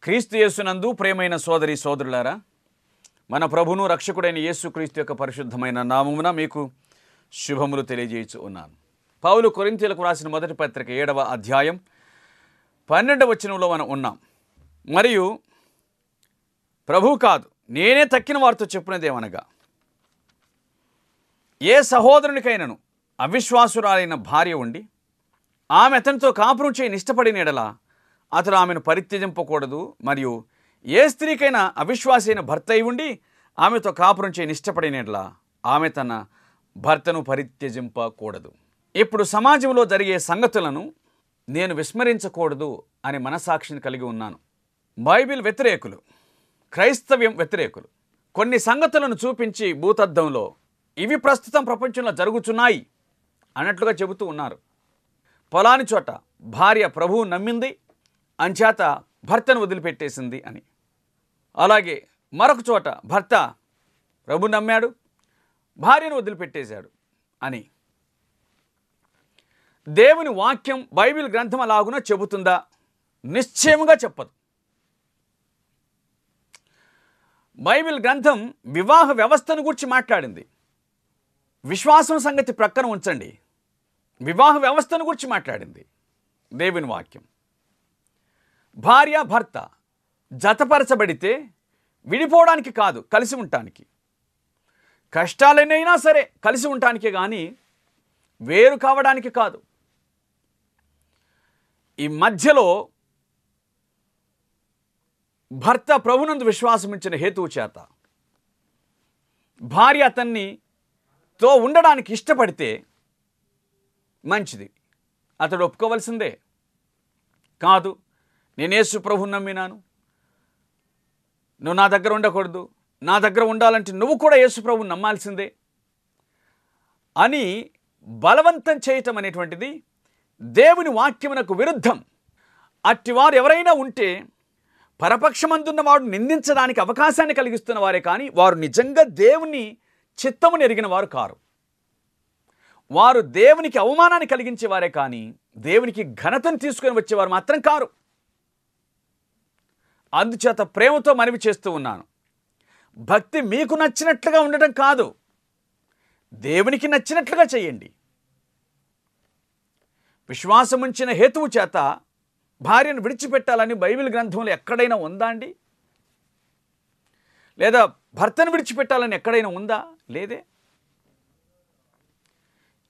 క్రీస్తు యేసునందు ప్రియమైన సోదరి సోదరులారా, మన ప్రభువును రక్షకుడైన యేసుక్రీస్తు యొక్క పరిశుద్ధమైన నామమున మీకు శుభములు తెలియజేయచ్చు ఉన్నాను. పౌలు కొరింథీయులకు రాసిన మొదటి పత్రిక 7వ అధ్యాయం 12వ వచనంలో మనం ఉన్నాం. మరియు ప్రభువు కాదు, నేనే తక్కిన వారితో చెప్పినదేమనగా, ఏ సహోదరునికైనను అవిశ్వాసురాలైన భార్య ఉండి ఆమె అతనితో కాపురం చేయని ఇష్టపడిన ఎడల అతడు ఆమెను పరిత్యజింపకూడదు. మరియు ఏ స్త్రీకైనా అవిశ్వాసి అయిన భర్త అయి ఉండి ఆమెతో కాపురం చేయని ఇష్టపడిన ఎడల ఆమె తన భర్తను పరిత్యజింపకూడదు. ఇప్పుడు సమాజంలో జరిగే సంగతులను నేను విస్మరించకూడదు అనే మనసాక్షిని కలిగి ఉన్నాను. బైబిల్ వ్యతిరేకులు, క్రైస్తవ్యం వ్యతిరేకులు కొన్ని సంగతులను చూపించి భూతద్దంలో ఇవి ప్రస్తుతం ప్రపంచంలో జరుగుతున్నాయి అన్నట్లుగా చెబుతూ ఉన్నారు. పొలాని చోట భార్య ప్రభువు నమ్మింది, అంచేత భర్తను వదిలిపెట్టేసింది అని. అలాగే మరొక చోట భర్త ప్రభు నమ్మాడు, భార్యను వదిలిపెట్టేశాడు అని. దేవుని వాక్యం బైబిల్ గ్రంథం అలాగున చెబుతుందా? నిశ్చయముగా చెప్పదు. బైబిల్ గ్రంథం వివాహ వ్యవస్థను గురించి మాట్లాడింది. విశ్వాసం సంగతి ప్రక్కన ఉంచండి, వివాహ వ్యవస్థను గురించి మాట్లాడింది దేవుని వాక్యం. భార్య భర్త జతపరచబడితే విడిపోవడానికి కాదు, కలిసి ఉండటానికి. కష్టాలైనా సరే కలిసి ఉండటానికే కానీ వేరు కావడానికి కాదు. ఈ మధ్యలో భర్త ప్రభునందు విశ్వాసం ఇచ్చిన హేతువు చేత భార్య అతన్నితో ఉండడానికి ఇష్టపడితే మంచిది, అతడు ఒప్పుకోవలసిందే. కాదు, నేను యేసు ప్రభువుని నమ్మినాను, నువ్వు నా దగ్గర ఉండకూడదు, నా దగ్గర ఉండాలంటే నువ్వు కూడా యేసు ప్రభువుని నమ్మాల్సిందే అని బలవంతం చేయటం అనేటువంటిది దేవుని వాక్యమునకు విరుద్ధం. అట్టివారు ఎవరైనా ఉంటే పరపక్షమందున్న వాడు నిందించడానికి అవకాశాన్ని కలిగిస్తున్న వారే కానీ వారు నిజంగా దేవుని చిత్తమును ఎరిగిన వారు కారు. వారు దేవునికి అవమానాన్ని కలిగించేవారే కానీ దేవునికి ఘనతను తీసుకొని వచ్చేవారు మాత్రం కారు. అందుచేత ప్రేమతో మనవి చేస్తూ ఉన్నాను, భక్తి మీకు నచ్చినట్లుగా ఉండటం కాదు, దేవునికి నచ్చినట్లుగా చేయండి. విశ్వాసం ఉంచిన హేతువు చేత భార్యను విడిచిపెట్టాలని బైబిల్ గ్రంథంలో ఎక్కడైనా ఉందా అండి? లేదా భర్తను విడిచిపెట్టాలని ఎక్కడైనా ఉందా? లేదే.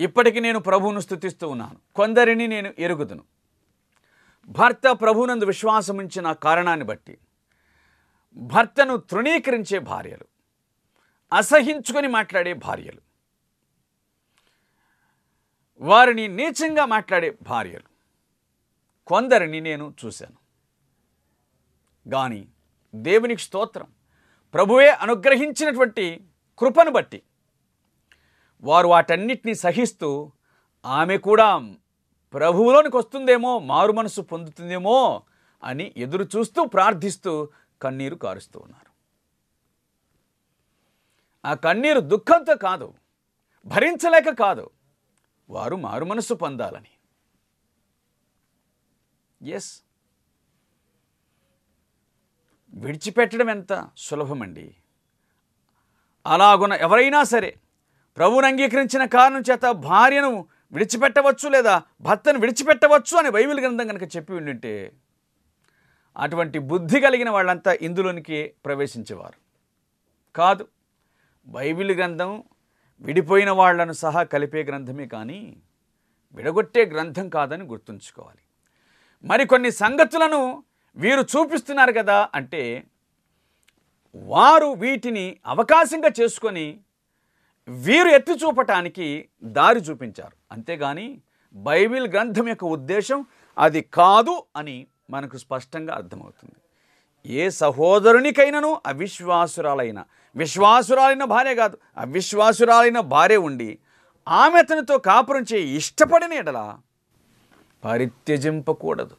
ఇప్పటికి నేను ప్రభువును స్తుతిస్తూ ఉన్నాను, కొందరిని నేను ఎరుగుదును. భర్త ప్రభువునందు విశ్వాసం ఉంచిన కారణాన్ని బట్టి భర్తను తృణీకరించే భార్యలు, అసహించుకొని మాట్లాడే భార్యలు, వారిని నీచంగా మాట్లాడే భార్యలు కొందరిని నేను చూశాను. కానీ దేవునికి స్తోత్రం, ప్రభువే అనుగ్రహించినటువంటి కృపను బట్టి వారు వాటన్నిటినీ సహిస్తూ ఆమె కూడా ప్రభువులోనికి వస్తుందేమో, మారు మనసు పొందుతుందేమో అని ఎదురు చూస్తూ ప్రార్థిస్తూ కన్నీరు కారుస్తూ ఉన్నారు. ఆ కన్నీరు దుఃఖంతో కాదు, భరించలేక కాదు, వారు మారు మనసు పొందాలని. ఎస్, విడిచిపెట్టడం ఎంత సులభమండి. అలాగున ఎవరైనా సరే ప్రభువును అంగీకరించిన కారణం చేత భార్యను విడిచిపెట్టవచ్చు లేదా భర్తను విడిచిపెట్టవచ్చు అని బైబిల్ గ్రంథం కనుక చెప్పి ఉండింటే అటువంటి బుద్ధి కలిగిన వాళ్ళంతా ఇందులోనికి ప్రవేశించేవారు కాదు. బైబిల్ గ్రంథం విడిపోయిన వాళ్లను సహా కలిపే గ్రంథమే కానీ విడగొట్టే గ్రంథం కాదని గుర్తుంచుకోవాలి. మరికొన్ని సంగతులను వీరు చూపిస్తున్నారు కదా అంటే వారు వీటిని అవకాశంగా చేసుకొని వీరు ఎత్తి చూపటానికి దారి చూపించారు. అంతేగాని బైబిల్ గ్రంథం యొక్క ఉద్దేశం అది కాదు అని మనకు స్పష్టంగా అర్థమవుతుంది. ఏ సహోదరునికైనాను విశ్వాసురాలైన భార్య కాదు, అవిశ్వాసురాలైన భార్య ఉండి ఆమె అతనితో కాపురం చేయి ఇష్టపడిన ఎడల పరిత్యజింపకూడదు.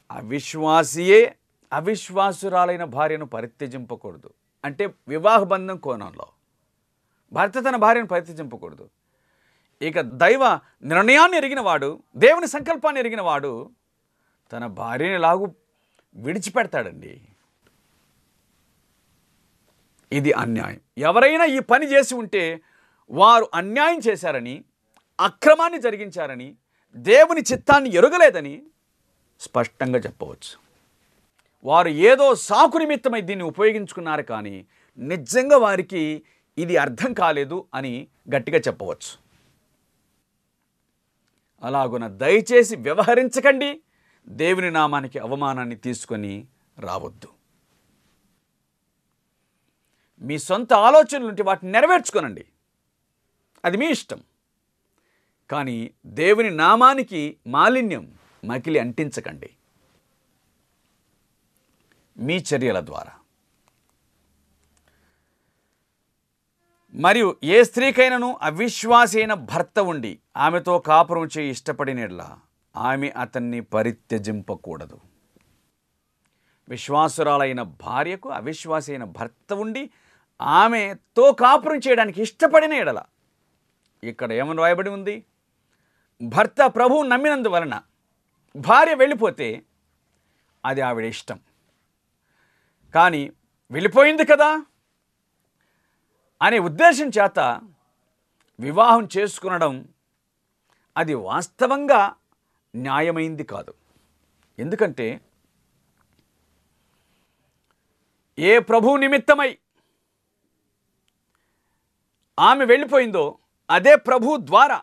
అవిశ్వాసియే అవిశ్వాసురాలైన భార్యను పరిత్యజింపకూడదు అంటే వివాహ బంధం కోణంలో భర్త తన భార్యను పరిత్యజింపకూడదు. ఇక దైవ నిర్ణయాన్ని ఎరిగిన వాడు, దేవుని సంకల్పాన్ని ఎరిగిన వాడు తన భార్యని ఎలాగూ విడిచిపెడతాడండి? ఇది అన్యాయం. ఎవరైనా ఈ పని చేసి ఉంటే వారు అన్యాయం చేశారని, అక్రమాన్ని జరిగించారని, దేవుని చిత్తాన్ని ఎరుగలేదని స్పష్టంగా చెప్పవచ్చు. వారు ఏదో సాకు నిమిత్తమై దీన్ని ఉపయోగించుకున్నారు, కానీ నిజంగా వారికి ఇది అర్థం కాలేదు అని గట్టిగా చెప్పవచ్చు. అలాగున దయచేసి వ్యవహరించకండి. దేవుని నామానికి అవమానాన్ని తీసుకొని రావద్దు. మీ సొంత ఆలోచనలు ఉంటే వాటిని నెరవేర్చుకోనండి, అది మీ ఇష్టం. కానీ దేవుని నామానికి మాలిన్యం, మకిలి అంటించకండి మీ చర్యల ద్వారా. మరియు ఏ స్త్రీకైనను అవిశ్వాసి అయిన భర్త ఉండి ఆమెతో కాపురం చేయి ఇష్టపడిన యెడల ఆమె అతన్ని పరిత్యజింపకూడదు. విశ్వాసురాలైన భార్యకు అవిశ్వాసి అయిన భర్త ఉండి ఆమెతో కాపురం చేయడానికి ఇష్టపడిన యెడల, ఇక్కడ ఏమని రాయబడి ఉంది? భర్త ప్రభువు నమ్మినందువలన భార్య వెళ్ళిపోతే అది ఆవిడ ఇష్టం. కానీ వెళ్ళిపోయింది కదా అనే ఉద్దేశం చేత వివాహం చేసుకునడం అది వాస్తవంగా న్యాయమైంది కాదు. ఎందుకంటే ఏ ప్రభువు నిమిత్తమై ఆమె వెళ్ళిపోయిందో అదే ప్రభువు ద్వారా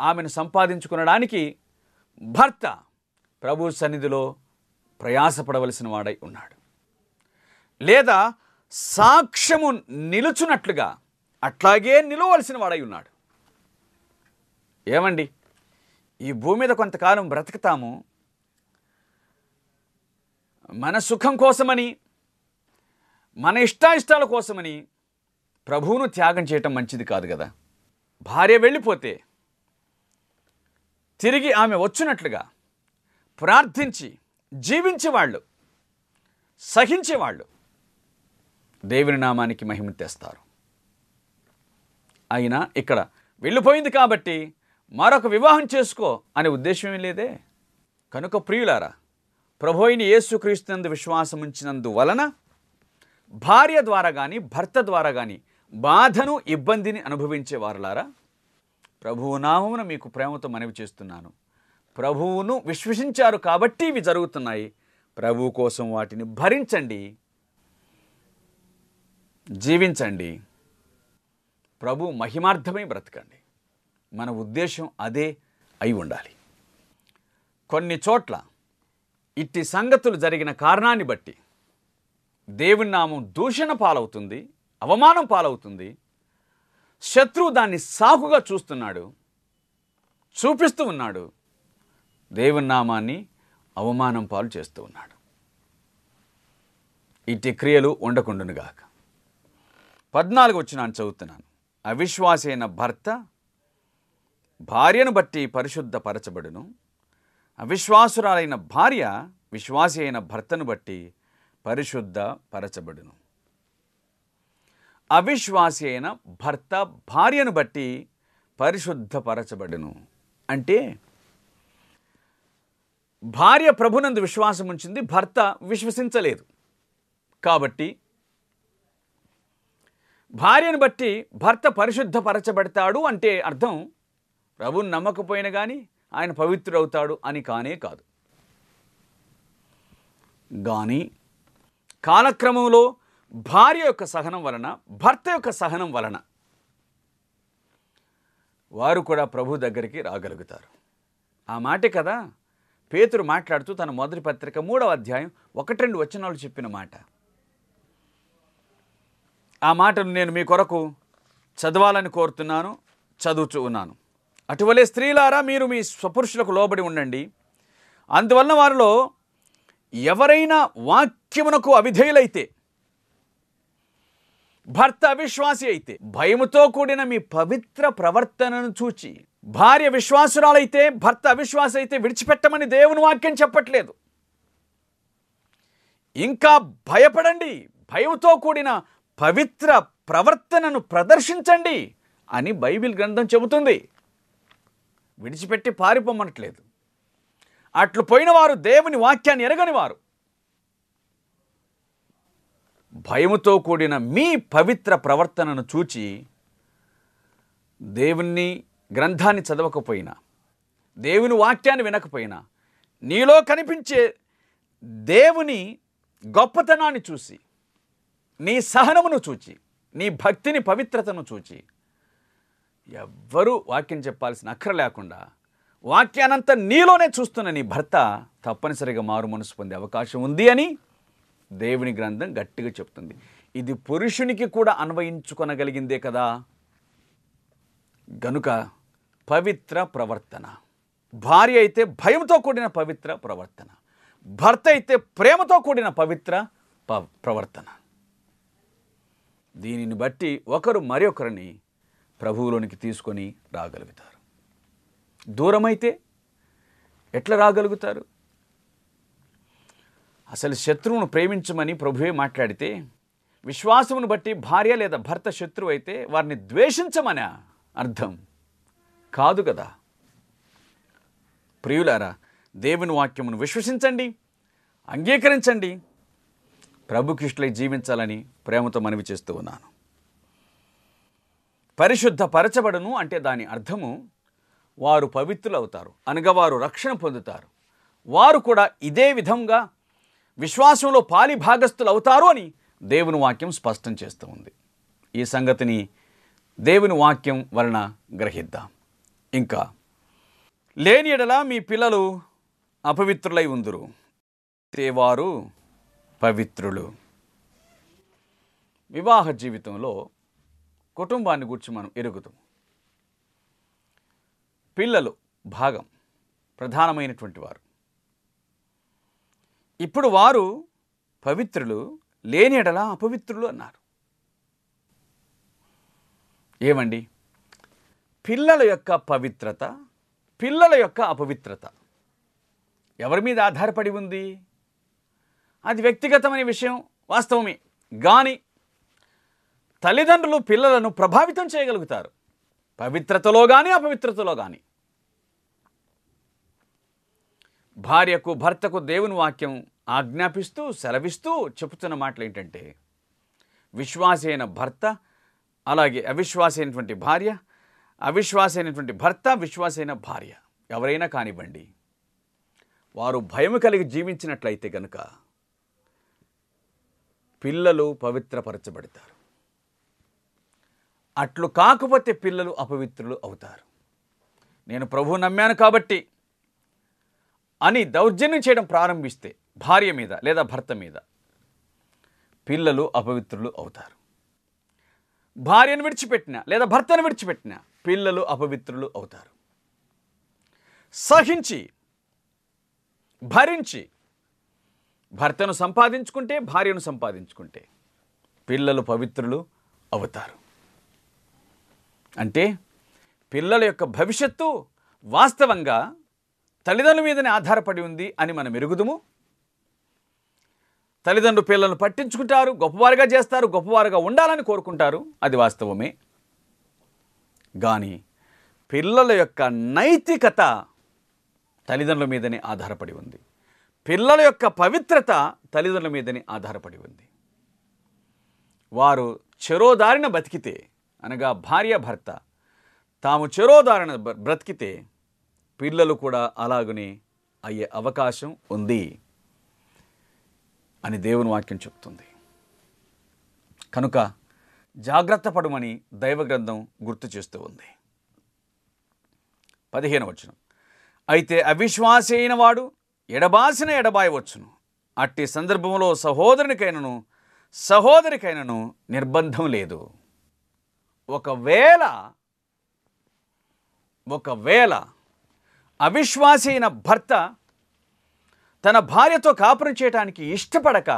ఆమెను సంపాదించుకునడానికి భర్త ప్రభు సన్నిధిలో ప్రయాసపడవలసిన వాడై ఉన్నాడు. లేదా సాక్ష్యము నిలుచున్నట్లుగా అట్లాగే నిలవలసిన వాడై ఉన్నాడు. ఏమండి, ఈ భూమి మీద కొంతకాలం బ్రతుకుతాము, మన సుఖం కోసమని, మన ఇష్టాయిష్టాల కోసమని ప్రభువును త్యాగం చేయటం మంచిది కాదు కదా. భార్య వెళ్ళిపోతే తిరిగి ఆమె వచ్చినట్లుగా ప్రార్థించి జీవించేవాళ్ళు, సహించేవాళ్ళు దేవుని నామానికి మహిమ తెస్తారు. అయినా ఇక్కడ వెళ్ళిపోయింది కాబట్టి మరొక వివాహం చేసుకో అనే ఉద్దేశం లేదే. కనుక ప్రియులారా, ప్రభు అయిన యేసుక్రీస్తునందు విశ్వాసం ఉంచినందువలన భార్య ద్వారా కానీ భర్త ద్వారా కానీ బాధను ఇబ్బందిని అనుభవించే వారులారా, ప్రభువు నామమున మీకు ప్రేమతో మనవి చేస్తున్నాను. ప్రభువును విశ్వసించారు కాబట్టి ఇవి జరుగుతున్నాయి. ప్రభువు కోసం వాటిని భరించండి, జీవించండి, ప్రభు మహిమార్థమై బ్రతకండి. మన ఉద్దేశం అదే అయి ఉండాలి. కొన్ని చోట్ల ఇట్టి సంగతులు జరిగిన కారణాన్ని బట్టి దేవుని నామం దూషణ పాలవుతుంది, అవమానం పాలవుతుంది. శత్రువు దాన్ని సాకుగా చూపిస్తూ ఉన్నాడు. దేవుని నామాన్ని అవమానం పాలు చేస్తూ ఉన్నాడు. ఇట్టి క్రియలు ఉండకుండునుగాక. 14 వచనాన్ని చదువుతున్నాను. అవిశ్వాసి అయిన భర్త భార్యను బట్టి పరిశుద్ధపరచబడును, అవిశ్వాసురాలైన భార్య విశ్వాసి అయిన భర్తను బట్టి పరిశుద్ధపరచబడును. అవిశ్వాసి అయిన భర్త భార్యను బట్టి పరిశుద్ధపరచబడును అంటే భార్య ప్రభునందు విశ్వాసం ఉంచింది, భర్త విశ్వసించలేదు. కాబట్టి భార్యను బట్టి భర్త పరిశుద్ధపరచబడతాడు అంటే అర్థం ప్రభువుని నమ్మకపోయినా కానీ ఆయన పవిత్రుడవుతాడు అని కానే కాదు. కానీ కాలక్రమంలో భార్య యొక్క సహనం వలన, భర్త యొక్క సహనం వలన వారు కూడా ప్రభు దగ్గరికి రాగలుగుతారు. ఆ మాటే కదా పేతురు మాట్లాడుతూ తన మొదటి పత్రిక 3వ అధ్యాయం 1-2 వచనాలు చెప్పిన మాట. ఆ మాటను నేను మీ కొరకు చదవాలని కోరుతున్నాను, చదువుతూ ఉన్నాను. అటువలే స్త్రీలారా, మీరు మీ స్వపురుషులకు లోబడి ఉండండి. అందువలన వారిలో ఎవరైనా వాక్యమునకు అవిధేయులైతే, భర్త అవిశ్వాసి అయితే, భయముతో కూడిన మీ పవిత్ర ప్రవర్తనను చూచి, భార్య విశ్వాసురాలైతే భర్త అవిశ్వాసి అయితే విడిచిపెట్టమని దేవుని వాక్యం చెప్పట్లేదు. ఇంకా భయపడండి, భయంతో కూడిన పవిత్ర ప్రవర్తనను ప్రదర్శించండి అని బైబిల్ గ్రంథం చెబుతుంది. విడిచిపెట్టి పారిపోమనట్లేదు. అట్లు పోయిన వారు దేవుని వాక్యాన్ని ఎరగని వారు. భయముతో కూడిన మీ పవిత్ర ప్రవర్తనను చూచి దేవుని గ్రంథాన్ని చదవకపోయినా, దేవుని వాక్యాన్ని వినకపోయినా, నీలో కనిపించే దేవుని గొప్పతనాన్ని చూసి, నీ సహనమును చూచి, నీ భక్తిని పవిత్రతను చూచి, ఎవ్వరూ వాక్యం చెప్పాల్సిన అక్కర లేకుండా వాక్యానంతా నీలోనే చూస్తున్న నీ భర్త తప్పనిసరిగా మారు మనసు పొందే అవకాశం ఉంది అని దేవుని గ్రంథం గట్టిగా చెప్తుంది. ఇది పురుషునికి కూడా అన్వయించుకొనగలిగిందే కదా. గనుక పవిత్ర ప్రవర్తన, భార్య అయితే భయంతో కూడిన పవిత్ర ప్రవర్తన, భర్త అయితే ప్రేమతో కూడిన పవిత్ర ప్రవర్తన. దీనిని బట్టి ఒకరు మరొకరిని ప్రభువులోనికి తీసుకొని రాగలుగుతారు. దూరమైతే ఎట్లా రాగలుగుతారు? అసలు శత్రువును ప్రేమించమని ప్రభువే మాట్లాడితే, విశ్వాసమును బట్టి భార్య లేదా భర్త శత్రువు అయితే వారిని ద్వేషించమని అర్థం కాదు కదా. ప్రియులారా, దేవుని వాక్యమును విశ్వసించండి, అంగీకరించండి, ప్రభుకిష్టులై జీవించాలని ప్రేమతో మనవి చేస్తూ ఉన్నాను. పరిశుద్ధపరచబడును అంటే దాని అర్థము వారు పవిత్రులు అవుతారు, అనగా వారు రక్షణ పొందుతారు. వారు కూడా ఇదే విధంగా విశ్వాసంలో పాలి భాగస్థులు అవుతారు అని దేవుని వాక్యం స్పష్టం చేస్తూ ఉంది. ఈ సంగతిని దేవుని వాక్యం వలన గ్రహిద్దాం. ఇంకా లేని ఎడల మీ పిల్లలు అపవిత్రులై ఉందురు, వారు పవిత్రులు. వివాహ జీవితంలో కుటుంబాన్ని గురించి మనం ఎరుగుతాం. పిల్లలు భాగం ప్రధానమైనటువంటి వారు. ఇప్పుడు వారు పవిత్రులు, లేని ఎడల అపవిత్రులు అన్నారు. ఏమండి, పిల్లల యొక్క పవిత్రత, పిల్లల యొక్క అపవిత్రత ఎవరి మీద ఆధారపడి ఉంది? అది వ్యక్తిగతమైన విషయం, వాస్తవమే. కానీ తల్లిదండ్రులు పిల్లలను ప్రభావితం చేయగలుగుతారు, పవిత్రతలో కానీ అపవిత్రతలో కానీ. భార్యకు భర్తకు దేవుని వాక్యం ఆజ్ఞాపిస్తూ సెలవిస్తూ చెబుతున్న మాటలు ఏంటంటే, విశ్వాసి అయిన భర్త అలాగే అవిశ్వాసి అయినటువంటి భార్య, అవిశ్వాసి అయినటువంటి భర్త, విశ్వాసి అయిన భార్య ఎవరైనా కానివ్వండి, వారు భయం కలిగి జీవించినట్లయితే కనుక పిల్లలు పవిత్రపరచబడతారు. అట్లు కాకపోతే పిల్లలు అపవిత్రులు అవుతారు. నేను ప్రభువు నమ్మాను కాబట్టి అని దౌర్జన్యం చేయడం ప్రారంభిస్తే భార్య మీద లేదా భర్త మీద, పిల్లలు అపవిత్రులు అవుతారు. భార్యను విడిచిపెట్టిన లేదా భర్తను విడిచిపెట్టిన పిల్లలు అపవిత్రులు అవుతారు. సహించి భరించి భర్తను సంపాదించుకుంటే, భార్యను సంపాదించుకుంటే పిల్లలు పవిత్రులు అవుతారు. అంటే పిల్లల యొక్క భవిష్యత్తు వాస్తవంగా తల్లిదండ్రుల మీదనే ఆధారపడి ఉంది అని మనం ఎరుగుదుము. తల్లిదండ్రులు పిల్లలను పట్టించుకుంటారు, గొప్పవారుగా చేస్తారు, గొప్పవారుగా ఉండాలని కోరుకుంటారు, అది వాస్తవమే. కానీ పిల్లల యొక్క నైతికత తల్లిదండ్రుల మీదనే ఆధారపడి ఉంది. పిల్లల యొక్క పవిత్రత తల్లిదండ్రుల మీదనే ఆధారపడి ఉంది. వారు చెరోదారిన బతికితే, అనగా భార్య భర్త తాము చెరోదారిన బ్రతికితే పిల్లలు కూడా అలాగనే అయ్యే అవకాశం ఉంది అని దేవుని వాక్యం చెప్తుంది. కనుక జాగ్రత్త పడమని దైవ గ్రంథం గుర్తు చేస్తూ ఉంది. 15వ వచనం, అయితే అవిశ్వాసి అయిన వాడు ఎడబాసిన ఎడబాయవచ్చును, అట్టి సందర్భంలో సహోదరికైనను నిర్బంధం లేదు. ఒకవేళ అవిశ్వాసి అయిన భర్త తన భార్యతో కాపురం చేయడానికి ఇష్టపడక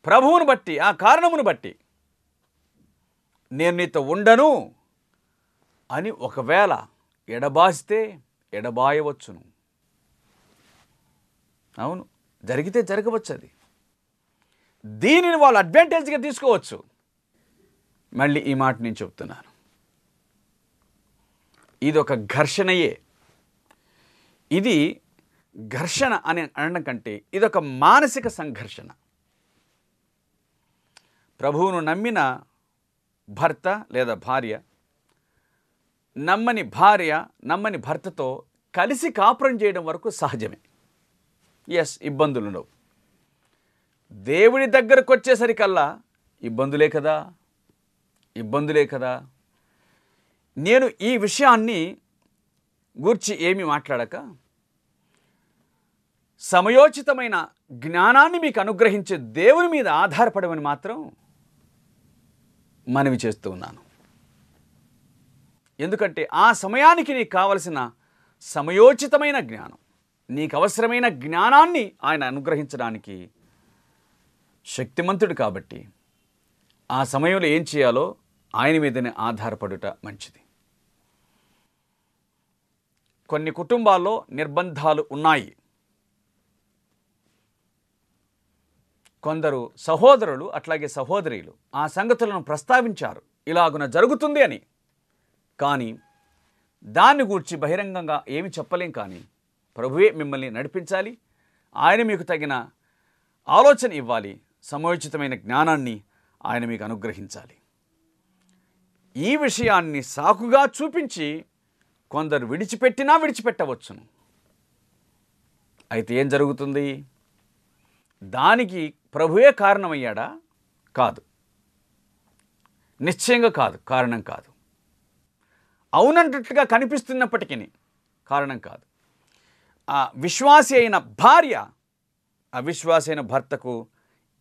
ప్రభువును బట్టి, ఆ కారణమును బట్టి నేను నీతో ఉండను అని ఒకవేళ ఎడబాస్తే ఎడబాయవచ్చును. అవును, జరిగితే జరగవచ్చు. అది దీనిని వాళ్ళు అడ్వాంటేజ్గా తీసుకోవచ్చు. మళ్ళీ ఈ మాట నేను చెప్తున్నాను, ఇది ఒక ఘర్షణయే. ఇది ఘర్షణ అని అనడం కంటే ఇదొక మానసిక సంఘర్షణ. ప్రభువును నమ్మిన భర్త లేదా భార్య నమ్మని భర్తతో కలిసి కాపురం చేయడం వరకు సహజమే. ఇబ్బందులు ఉండవు. దేవుడి దగ్గరకు వచ్చేసరికల్లా ఇబ్బందులే కదా. నేను ఈ విషయాన్ని గూర్చి ఏమీ మాట్లాడక సమయోచితమైన జ్ఞానాన్ని మీకు అనుగ్రహించే దేవుని మీద ఆధారపడమని మాత్రం మనవి చేస్తూ ఉన్నాను. ఎందుకంటే ఆ సమయానికి నీకు కావలసిన సమయోచితమైన జ్ఞానం, నీకు అవసరమైన జ్ఞానాన్ని ఆయన అనుగ్రహించడానికి శక్తిమంతుడు కాబట్టి ఆ సమయంలో ఏం చేయాలో ఆయన మీదనే ఆధారపడుట మంచిది. కొన్ని కుటుంబాల్లో నిర్బంధాలు ఉన్నాయి. కొందరు సహోదరులు అట్లాగే సహోదరీలు ఆ సంగతులను ప్రస్తావించారు, ఇలాగున జరుగుతుంది అని. కానీ దాన్ని గూర్చి బహిరంగంగా ఏమి చెప్పలేం. కానీ ప్రభువే మిమ్మల్ని నడిపించాలి, ఆయన మీకు తగిన ఆలోచన ఇవ్వాలి, సమయోచితమైన జ్ఞానాన్ని ఆయన మీకు అనుగ్రహించాలి. ఈ విషయాన్ని సాకుగా చూపించి కొందరు విడిచిపెట్టవచ్చును. అయితే ఏం జరుగుతుంది? దానికి ప్రభువే కారణమయ్యాడా? కాదు, నిశ్చయంగా కాదు, కారణం కాదు. అవునంటట్టుగా కనిపిస్తున్నప్పటికీ కారణం కాదు. ఆ విశ్వాసి అయిన భార్య అవిశ్వాసి అయిన భర్తకు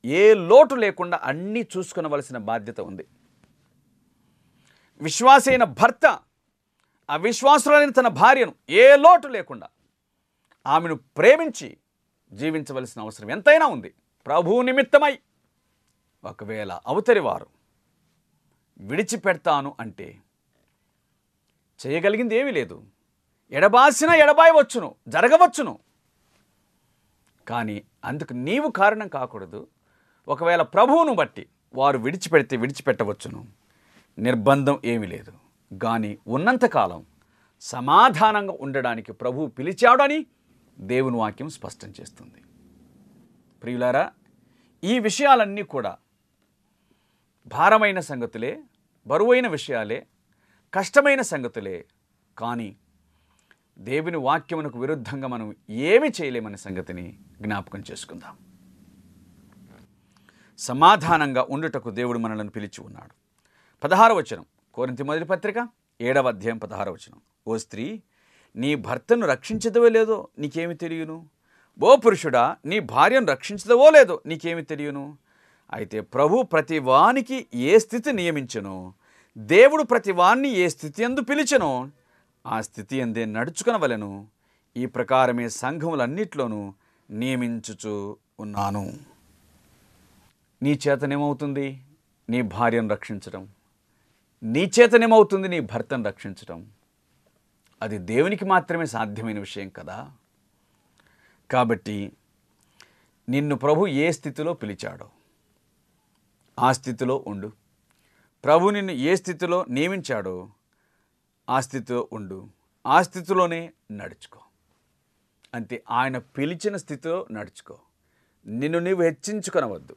ఏ లోటు లేకుండా అన్నీ చూసుకొనవలసిన బాధ్యత ఉంది. విశ్వాసి అయిన భర్త అవిశ్వాసులైన తన భార్యను ఏ లోటు లేకుండా ఆమెను ప్రేమించి జీవించవలసిన అవసరం ఎంతైనా ఉంది. ప్రభువు నిమిత్తమై ఒకవేళ అవతలి వారు విడిచిపెడతాను అంటే చేయగలిగింది ఏమీ లేదు. ఎడబాసిన ఎడబాయవచ్చును, జరగవచ్చును. కానీ అందుకు నీవు కారణం కాకూడదు. ఒకవేళ ప్రభువును బట్టి వారు విడిచిపెట్టవచ్చును, నిర్బంధం ఏమీ లేదు. కానీ ఉన్నంతకాలం సమాధానంగా ఉండడానికి ప్రభువు పిలిచాడని దేవుని వాక్యం స్పష్టం చేస్తుంది. ప్రియులారా, ఈ విషయాలన్నీ కూడా భారమైన సంగతులే, బరువైన విషయాలే, కష్టమైన సంగతులే. కానీ దేవుని వాక్యమునకు విరుద్ధంగా మనం ఏమి చేయలేమనే సంగతిని జ్ఞాపకం చేసుకుందాం. సమాధానంగా ఉండుటకు దేవుడు మనలను పిలిచి ఉన్నాడు. 16వ వచనం, కొరింథీ మొదటి పత్రిక 7వ అధ్యాయం 16వ వచనం. ఓ స్త్రీ, నీ భర్తను రక్షించదవో లేదో నీకేమి తెలియను? ఓ పురుషుడా, నీ భార్యను రక్షించదవో లేదో నీకేమి తెలియను? అయితే ప్రభు ప్రతి వానికి ఏ స్థితి నియమించెనో, దేవుడు ప్రతి వాణ్ణి ఏ స్థితి యందు పిలిచెనో ఆ స్థితి యందే నడుచుకొనవలెను. ఈ ప్రకారమే సంఘములన్నిట్లోనూ నియమించుచు ఉన్నాను. నీ చేతనేమవుతుంది నీ భార్యను రక్షించడం? నీ చేతనేమవుతుంది నీ భర్తను రక్షించడం? అది దేవునికి మాత్రమే సాధ్యమైన విషయం కదా. కాబట్టి నిన్ను ప్రభు ఏ స్థితిలో పిలిచాడో ఆ స్థితిలో ఉండు. ప్రభు నిన్ను ఏ స్థితిలో నియమించాడో ఆ స్థితిలో ఉండు, ఆ స్థితిలోనే నడుచుకో. అంతే, ఆయన పిలిచిన స్థితిలో నడుచుకో. నిన్ను నీవు హెచ్చించుకొనవద్దు.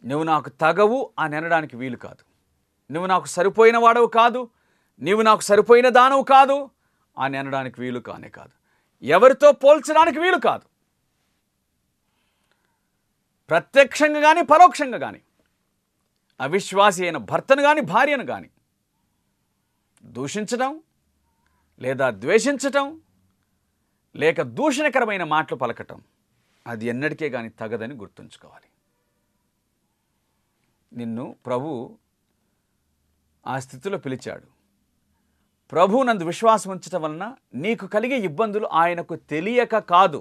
నువ్వు నాకు తగవు అని అనడానికి వీలు కాదు. నువ్వు నాకు సరిపోయిన వాడవు కాదు, నీవు నాకు సరిపోయిన దానవు కాదు అని అనడానికి వీలు కానే కాదు. ఎవరితో పోల్చడానికి వీలు కాదు. ప్రత్యక్షంగా కానీ పరోక్షంగా కానీ అవిశ్వాసి అయిన భర్తను కానీ భార్యను కానీ దూషించడం లేదా ద్వేషించటం లేక దూషణకరమైన మాటలు పలకటం అది ఎన్నటికే కానీ తగదని గుర్తుంచుకోవాలి. నిన్ను ప్రభు ఆ స్థితిలో పిలిచాడు. ప్రభు నందు విశ్వాసం ఉంచటం వలన నీకు కలిగే ఇబ్బందులు ఆయనకు తెలియక కాదు.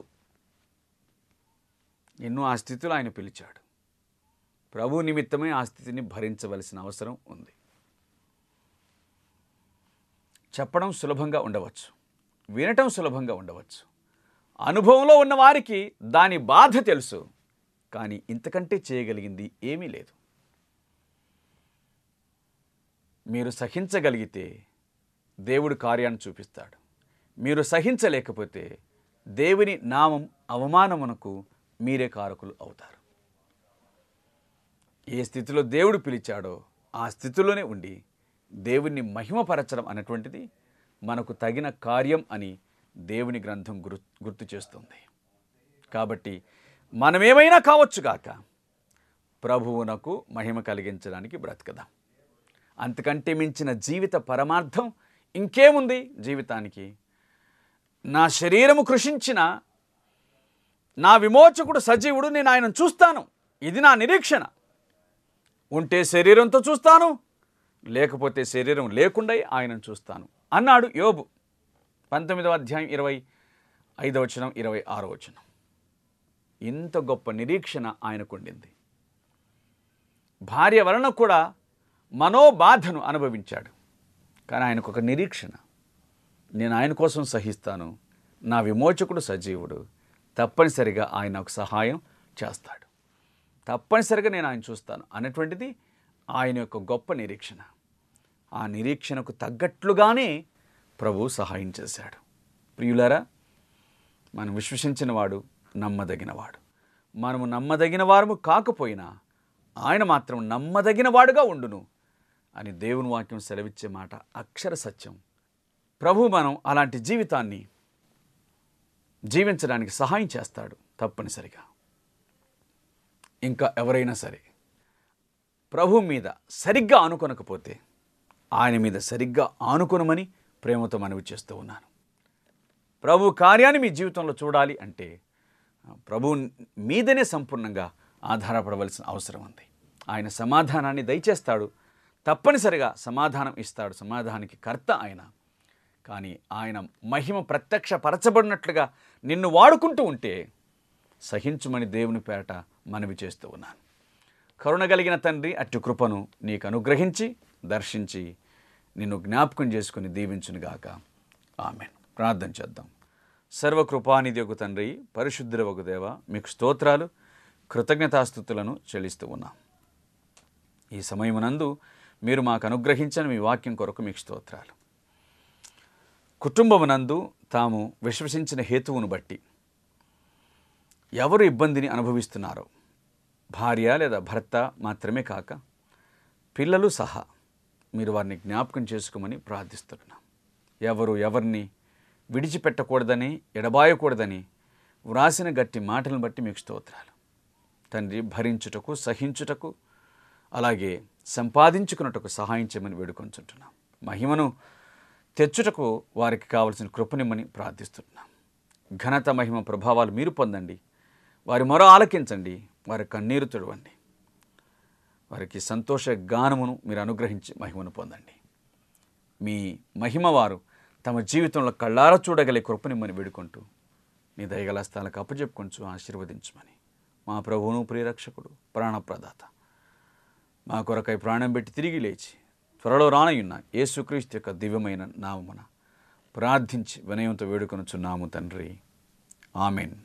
నిన్ను ఆ స్థితిలో ఆయన పిలిచాడు. ప్రభు నిమిత్తమే ఆ స్థితిని భరించవలసిన అవసరం ఉంది. చెప్పడం సులభంగా ఉండవచ్చు, వినటం సులభంగా ఉండవచ్చు. అనుభవంలో ఉన్న వారికి దాని బాధ తెలుసు. కానీ ఇంతకంటే చేయగలిగింది ఏమీ లేదు. మీరు సహించగలిగితే దేవుడు కార్యాన్ని చూపిస్తాడు. మీరు సహించలేకపోతే దేవుని నామం అవమానమునకు మీరే కారకులు అవుతారు. ఏ స్థితిలో దేవుడు పిలిచాడో ఆ స్థితిలోనే ఉండి దేవుణ్ణి మహిమపరచడం అనేటువంటిది మనకు తగిన కార్యం అని దేవుని గ్రంథం గుర్తు చేస్తుంది. కాబట్టి మనమేమైనా కావచ్చుగాక, ప్రభువునకు మహిమ కలిగించడానికి బ్రతకదాం. అంతకంటే మించిన జీవిత పరమార్థం ఇంకేముంది జీవితానికి? నా శరీరము కృషించిన నా విమోచకుడు సజీవుడు, నేను ఆయనను చూస్తాను. ఇది నా నిరీక్షణ. ఉంటే శరీరంతో చూస్తాను, లేకపోతే శరీరం లేకుండా ఆయనను చూస్తాను అన్నాడు యోబు. 19వ అధ్యాయం 25వ వచనం 26వ వచనం. ఇంత గొప్ప నిరీక్షణ ఆయనకుండింది. భార్య వలన కూడా మనోబాధను అనుభవించాడు. కానీ ఆయనకు ఒక నిరీక్షణ, నేను ఆయన కోసం సహిస్తాను, నా విమోచకుడు సజీవుడు, తప్పనిసరిగా ఆయన నాకు సహాయం చేస్తాడు, తప్పనిసరిగా నేను ఆయన చూస్తాను అనేటువంటిది ఆయన యొక్క గొప్ప నిరీక్షణ. ఆ నిరీక్షణకు తగ్గట్లుగానే ప్రభు సహాయం చేశాడు. ప్రియులారా, మనం విశ్వసించిన వాడు నమ్మదగినవాడు. మనము నమ్మదగిన వారము కాకపోయినా ఆయన మాత్రం నమ్మదగిన వాడుగా ఉండును అని దేవుని వాక్యం సెలవిచ్చే మాట అక్షర సత్యం. ప్రభు మనం అలాంటి జీవితాన్ని జీవించడానికి సహాయం చేస్తాడు తప్పనిసరిగా. ఇంకా ఎవరైనా సరే ప్రభు మీద సరిగ్గా ఆనుకొనకపోతే ఆయన మీద సరిగ్గా ఆనుకొనమని ప్రేమతో మనవి చేస్తూ ఉన్నాను. ప్రభు కార్యాన్ని మీ జీవితంలో చూడాలి అంటే ప్రభు మీదనే సంపూర్ణంగా ఆధారపడవలసిన అవసరం ఉంది. ఆయన సమాధానాన్ని దయచేస్తాడు, తప్పనిసరిగా సమాధానం ఇస్తాడు, సమాధానానికి కర్త ఆయన. కానీ ఆయన మహిమ ప్రత్యక్షపరచబడినట్లుగా నిన్ను వాడుకుంటూ ఉంటే సహించుమని దేవుని పేరట మనవి చేస్తూ ఉన్నాను. కరుణ కలిగిన తండ్రి అట్టి కృపను నీకు అనుగ్రహించి దర్శించి నిన్ను జ్ఞాపకం చేసుకుని దీవించునుగాక. ఆమేన్. ప్రార్థన చేద్దాం. సర్వకృపానిధియగు తండ్రి, పరిశుద్ధుడవగు దేవ, మీకు స్తోత్రాలు, కృతజ్ఞతాస్తుతులను చెల్లిస్తూ ఉన్నాం. ఈ సమయమునందు మీరు మాకు అనుగ్రహించిన మీ వాక్యం కొరకు మీకు స్తోత్రాలు. కుటుంబమునందు తాము విశ్వసించిన హేతువును బట్టి ఎవరు ఇబ్బందిని అనుభవిస్తున్నారో, భార్య లేదా భర్త మాత్రమే కాక పిల్లలు సహా మీరు వారిని జ్ఞాపకం చేసుకోమని ప్రార్థిస్తున్నాం. ఎవరు ఎవరిని విడిచిపెట్టకూడదని, ఎడబాయకూడదని వ్రాసిన గట్టి మాటలను బట్టి మీకు స్తోత్రాలు తండ్రి. భరించుటకు, సహించుటకు, అలాగే సంపాదించుకున్నటకు సహాయం చేయమని వేడుకొంచుంటున్నాం. మహిమను తెచ్చుటకు వారికి కావలసిన కృపనిమ్మని ప్రార్థిస్తున్నాం. ఘనత, మహిమ, ప్రభావాలు మీరు పొందండి. వారి మొర ఆలకించండి, వారి కన్నీరు తుడవండి. వారికి సంతోష గానమును మీరు అనుగ్రహించి మహిమను పొందండి. మీ మహిమ వారు తమ జీవితంలో కళ్ళారా చూడగలే కృపనిమ్మని వేడుకుంటూ నీ దయగల స్థాలకు అప్పచెప్పుకొంచు ఆశీర్వదించమని మా ప్రభువును, ప్రియరక్షకుడు, ప్రాణప్రదాత, మా కొరకై ప్రాణం పెట్టి తిరిగి లేచి త్వరలో రానయున్న యేసుక్రీస్తు యొక్క దివ్యమైన నామమున ప్రార్థించి వినయంతో వేడుకొనుచున్నాము తండ్రి. ఆమెన్.